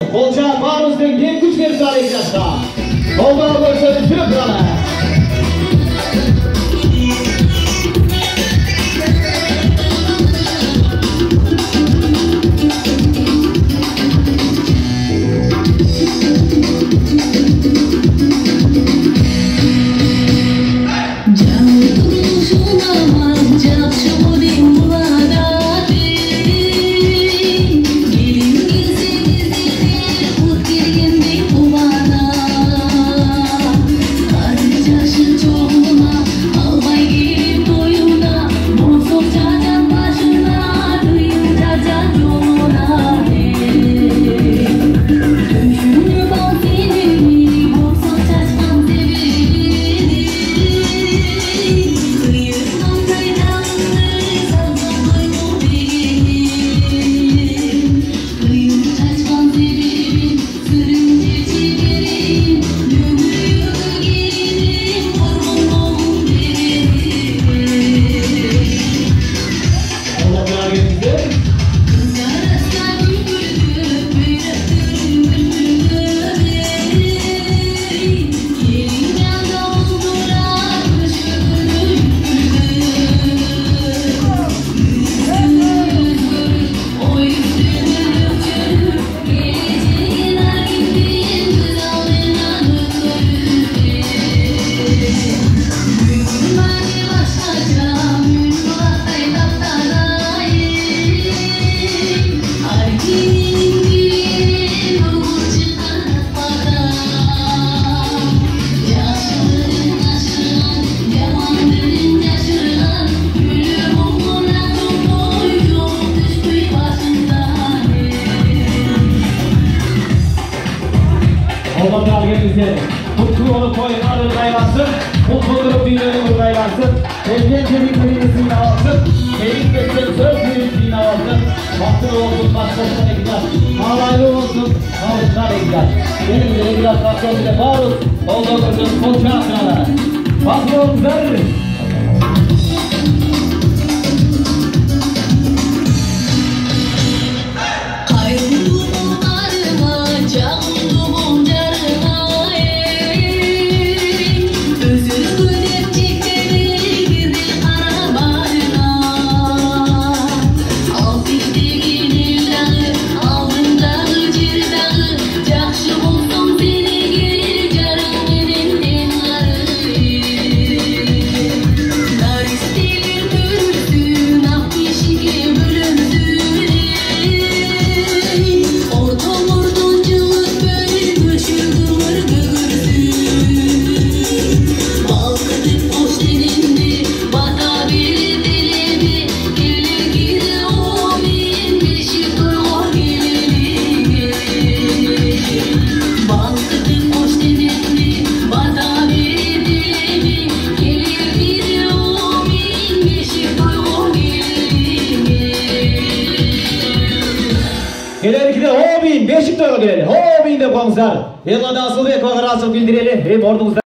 Bolca Maruz'dan hem güç verip arayacaksa. Oldu görüşürüz sürüp durana. Allah'tan gelirse mutlu olup koyun arın aylansın, mutlu olup dinlerin urgaylansın, evden çevik birincisini alsın, çevik geçsin söz birincisini alsın, baktır olsun başkasına gider, halaylı olsun, kavuşlar gider. Benim de biraz bakıyorum bile varız, olduğu kızın kolçağı sıraları. Bakıyorum verir. Gelerikide Hobin, Beşiktaş'a geleli. Hobin de konser. Yıllarda Asılbek ve Karasıl bildireli. Hem ordumuzda